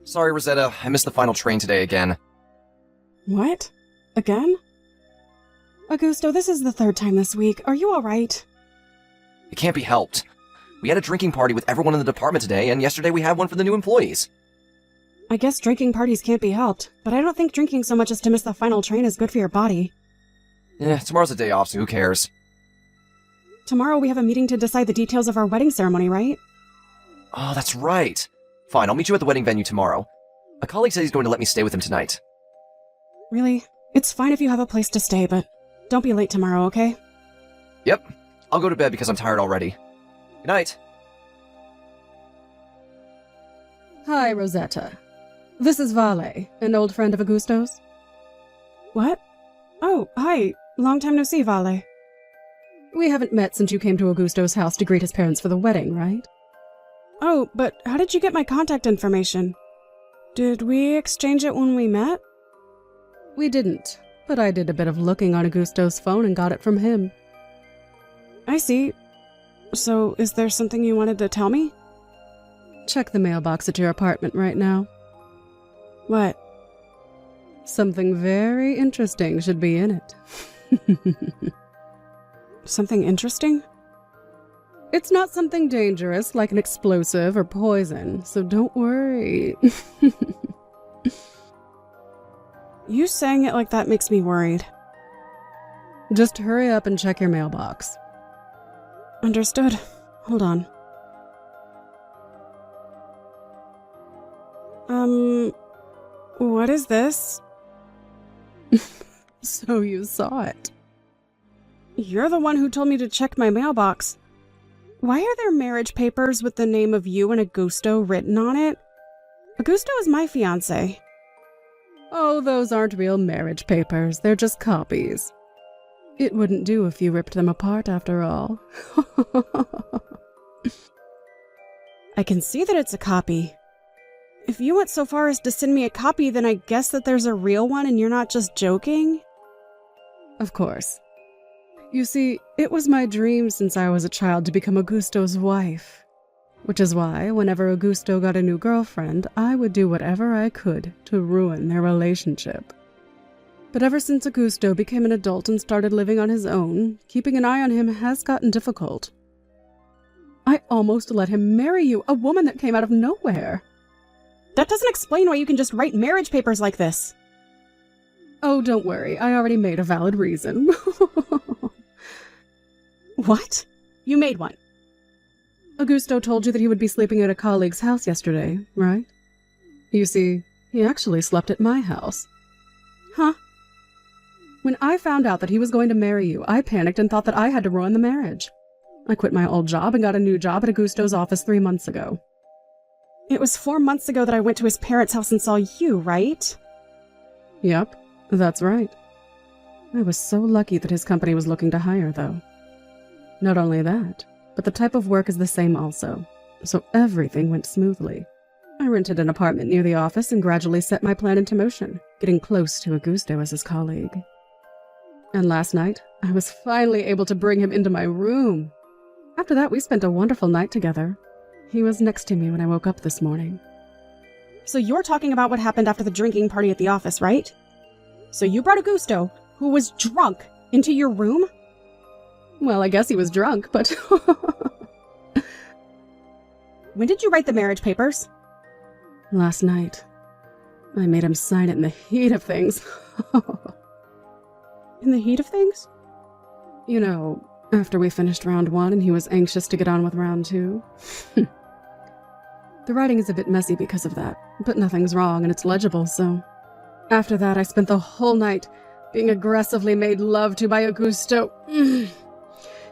Sorry, Rosetta, I missed the final train today again. What? Again? Augusto, this is the third time this week. Are you alright? It can't be helped. We had a drinking party with everyone in the department today, and yesterday we had one for the new employees. I guess drinking parties can't be helped, but I don't think drinking so much as to miss the final train is good for your body. Tomorrow's a day off, so who cares? Tomorrow we have a meeting to decide the details of our wedding ceremony, right? Oh, that's right. Fine, I'll meet you at the wedding venue tomorrow. A colleague said he's going to let me stay with him tonight. Really? It's fine if you have a place to stay, but don't be late tomorrow, okay? Yep. I'll go to bed because I'm tired already. Good night. Hi, Rosetta. This is Vale, an old friend of Augusto's. What? Oh, hi. Long time no see, Vale. We haven't met since you came to Augusto's house to greet his parents for the wedding, right? Oh, but how did you get my contact information? Did we exchange it when we met? We didn't, but I did a bit of looking on Augusto's phone and got it from him. I see. So, is there something you wanted to tell me? Check the mailbox at your apartment right now. What? Something very interesting should be in it. Something interesting? It's not something dangerous, like an explosive or poison, so don't worry. You saying it like that makes me worried. Just hurry up and check your mailbox. Understood. Hold on. What is this? So you saw it. You're the one who told me to check my mailbox. Why are there marriage papers with the name of you and Augusto written on it? Augusto is my fiancé. Oh, those aren't real marriage papers. They're just copies. It wouldn't do if you ripped them apart after all. I can see that it's a copy. If you went so far as to send me a copy, then I guess that there's a real one and you're not just joking? Of course. You see, it was my dream since I was a child to become Augusto's wife. Which is why, whenever Augusto got a new girlfriend, I would do whatever I could to ruin their relationship. But ever since Augusto became an adult and started living on his own, keeping an eye on him has gotten difficult. I almost let him marry you, a woman that came out of nowhere. That doesn't explain why you can just write marriage papers like this. Oh, don't worry, I already made a valid reason. What? You made one? Augusto told you that he would be sleeping at a colleague's house yesterday, right? You see, he actually slept at my house. Huh? When I found out that he was going to marry you, I panicked and thought that I had to ruin the marriage. I quit my old job and got a new job at Augusto's office 3 months ago. It was 4 months ago that I went to his parents' house and saw you, right? Yep, that's right. I was so lucky that his company was looking to hire, though. Not only that, but the type of work is the same also, so everything went smoothly. I rented an apartment near the office and gradually set my plan into motion, getting close to Augusto as his colleague. And last night, I was finally able to bring him into my room. After that, we spent a wonderful night together. He was next to me when I woke up this morning. So you're talking about what happened after the drinking party at the office, right? So you brought Augusto, who was drunk, into your room? Well, I guess he was drunk, but... When did you write the marriage papers? Last night. I made him sign it in the heat of things. In the heat of things? You know, after we finished round 1 and he was anxious to get on with round 2. The writing is a bit messy because of that, but nothing's wrong and it's legible, so... After that, I spent the whole night being aggressively made love to by Augusto.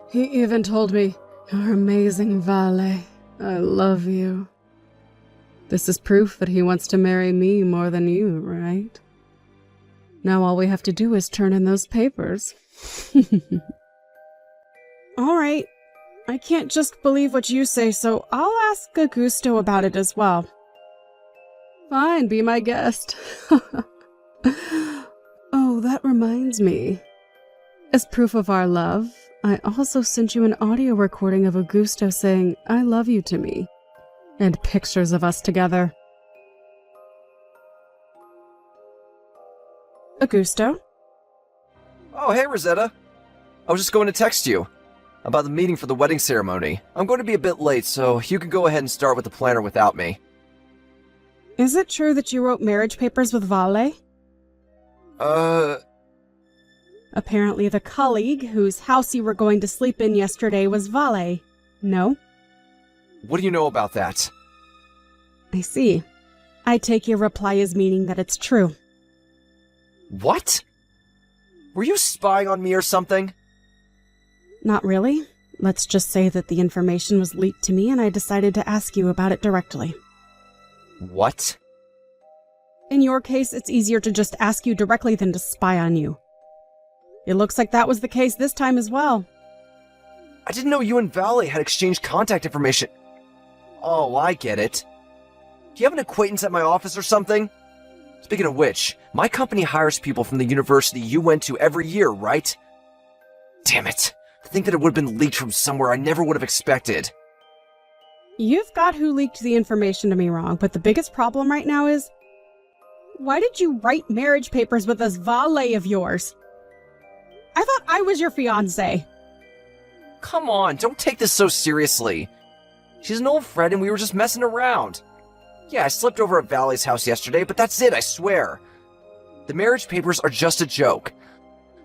He even told me, "You're amazing, Vale. I love you." This is proof that he wants to marry me more than you, right? Now all we have to do is turn in those papers. All right. I can't just believe what you say, so I'll ask Augusto about it as well. Fine, be my guest. Oh, that reminds me. As proof of our love, I also sent you an audio recording of Augusto saying, "I love you" to me, and pictures of us together. Augusto? Oh, hey, Rosetta. I was just going to text you about the meeting for the wedding ceremony. I'm going to be a bit late, so you can go ahead and start with the planner without me. Is it true that you wrote marriage papers with Vale? Apparently the colleague whose house you were going to sleep in yesterday was Vale. No? What do you know about that? I see. I take your reply as meaning that it's true. What? Were you spying on me or something? Not really. Let's just say that the information was leaked to me and I decided to ask you about it directly. What? In your case, it's easier to just ask you directly than to spy on you. It looks like that was the case this time as well. I didn't know you and Valley had exchanged contact information. Oh, I get it. Do you have an acquaintance at my office or something? Speaking of which, my company hires people from the university you went to every year, right? Damn it. To think that it would have been leaked from somewhere I never would have expected. You've got who leaked the information to me wrong, but the biggest problem right now is... why did you write marriage papers with this valet of yours? I thought I was your fiancé. Come on, don't take this so seriously. She's an old friend and we were just messing around. Yeah, I slept over at Valley's house yesterday, but that's it, I swear. The marriage papers are just a joke.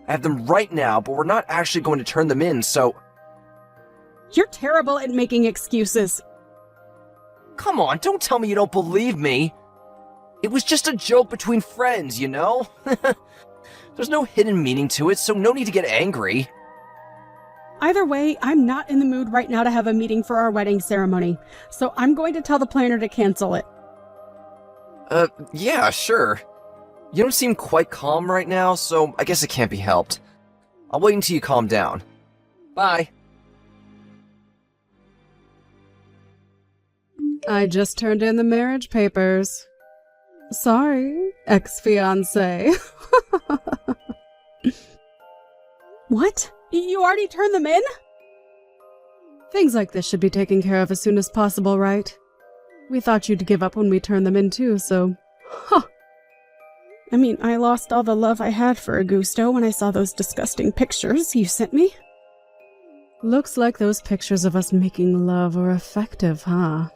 I have them right now, but we're not actually going to turn them in, so... You're terrible at making excuses. Come on, don't tell me you don't believe me. It was just a joke between friends, you know? There's no hidden meaning to it, so no need to get angry. Either way, I'm not in the mood right now to have a meeting for our wedding ceremony, so I'm going to tell the planner to cancel it. Yeah, sure. You don't seem quite calm right now, so I guess it can't be helped. I'll wait until you calm down. Bye. I just turned in the marriage papers. Sorry, ex-fiancé. What? You already turned them in? Things like this should be taken care of as soon as possible, right? We thought you'd give up when we turned them in too, so... Huh. I mean, I lost all the love I had for Augusto when I saw those disgusting pictures you sent me. Looks like those pictures of us making love are effective, huh?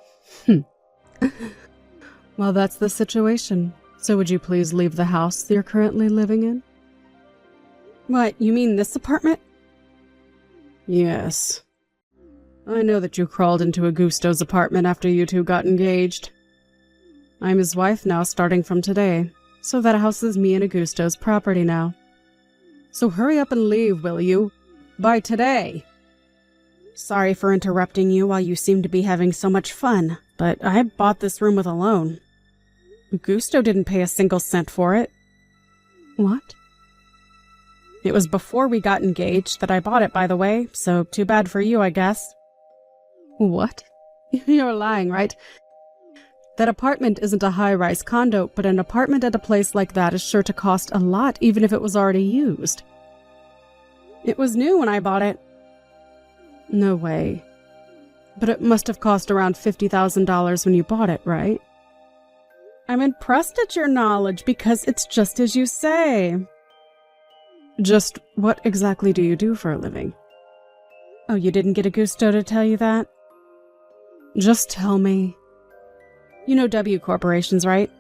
Well, that's the situation. So would you please leave the house you're currently living in? What, you mean this apartment? Yes. I know that you crawled into Augusto's apartment after you two got engaged. I'm his wife now, starting from today, so that house is me and Augusto's property now. So hurry up and leave, will you? By today! Sorry for interrupting you while you seem to be having so much fun, but I bought this room with a loan. Augusto didn't pay a single cent for it. What? It was before we got engaged that I bought it, by the way, so too bad for you, I guess. What? You're lying, right? That apartment isn't a high-rise condo, but an apartment at a place like that is sure to cost a lot, even if it was already used. It was new when I bought it. No way. But it must have cost around $50,000 when you bought it, right? I'm impressed at your knowledge because it's just as you say. Just what exactly do you do for a living? Oh, you didn't get Augusto to tell you that? Just tell me. You know W Corporations, right?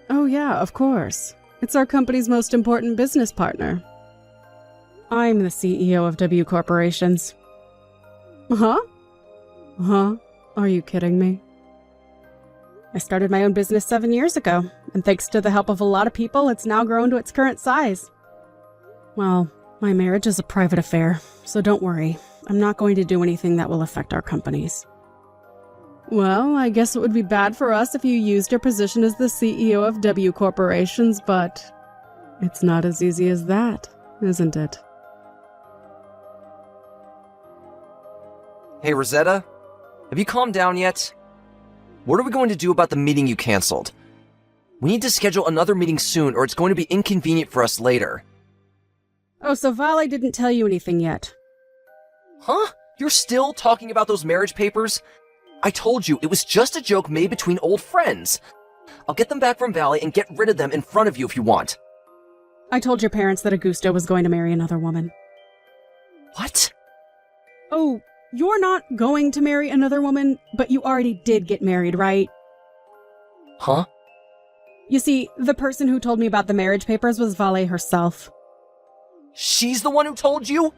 Oh yeah, of course. It's our company's most important business partner. I'm the CEO of W Corporations. Huh? Huh? Are you kidding me? I started my own business 7 years ago, and thanks to the help of a lot of people, it's now grown to its current size. Well, my marriage is a private affair, so don't worry. I'm not going to do anything that will affect our companies. Well, I guess it would be bad for us if you used your position as the CEO of W Corporations, but it's not as easy as that, isn't it? Hey, Rosetta? Have you calmed down yet? What are we going to do about the meeting you canceled? We need to schedule another meeting soon, or it's going to be inconvenient for us later. Oh, so Vale didn't tell you anything yet? Huh? You're still talking about those marriage papers? I told you, it was just a joke made between old friends. I'll get them back from Valley and get rid of them in front of you if you want. I told your parents that Augusto was going to marry another woman. What? Oh, you're not going to marry another woman, but you already did get married, right? Huh? You see, the person who told me about the marriage papers was Vale herself. She's the one who told you?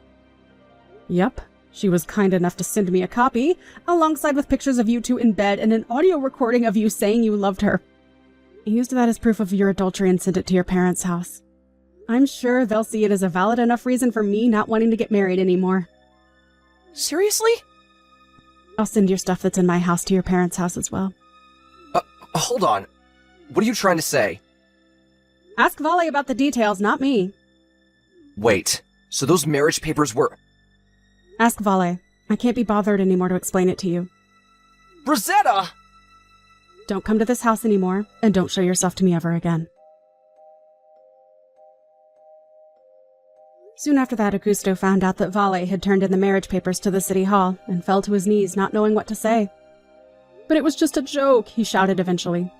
Yep. She was kind enough to send me a copy, alongside with pictures of you two in bed and an audio recording of you saying you loved her. I used that as proof of your adultery and sent it to your parents' house. I'm sure they'll see it as a valid enough reason for me not wanting to get married anymore. Seriously? I'll send your stuff that's in my house to your parents' house as well. Hold on. What are you trying to say? Ask Vale about the details, not me. Wait, so those marriage papers were... Ask Vale. I can't be bothered anymore to explain it to you. Rosetta! Don't come to this house anymore, and don't show yourself to me ever again. Soon after that, Augusto found out that Vale had turned in the marriage papers to the city hall and fell to his knees, not knowing what to say. But it was just a joke, he shouted eventually.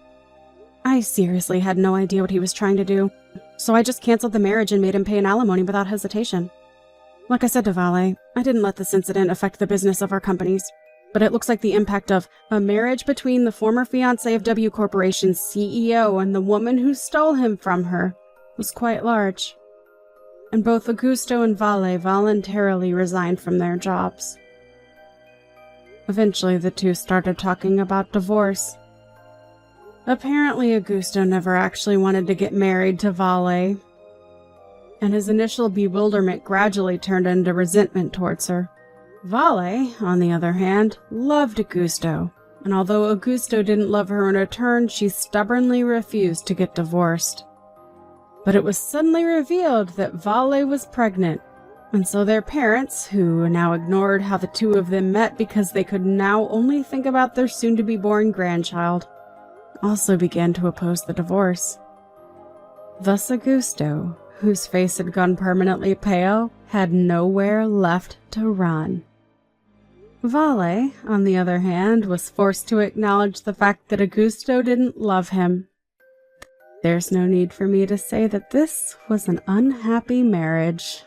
I seriously had no idea what he was trying to do, so I just canceled the marriage and made him pay an alimony without hesitation. Like I said to Vale, I didn't let this incident affect the business of our companies, but it looks like the impact of a marriage between the former fiancé of W Corporation's CEO and the woman who stole him from her was quite large. And both Augusto and Vale voluntarily resigned from their jobs. Eventually, the two started talking about divorce. Apparently, Augusto never actually wanted to get married to Vale, and his initial bewilderment gradually turned into resentment towards her. Vale, on the other hand, loved Augusto, and although Augusto didn't love her in return, she stubbornly refused to get divorced. But it was suddenly revealed that Vale was pregnant, and so their parents, who now ignored how the two of them met because they could now only think about their soon-to-be-born grandchild, also began to oppose the divorce. Thus Augusto, whose face had gone permanently pale, had nowhere left to run. Vale, on the other hand, was forced to acknowledge the fact that Augusto didn't love him. There's no need for me to say that this was an unhappy marriage.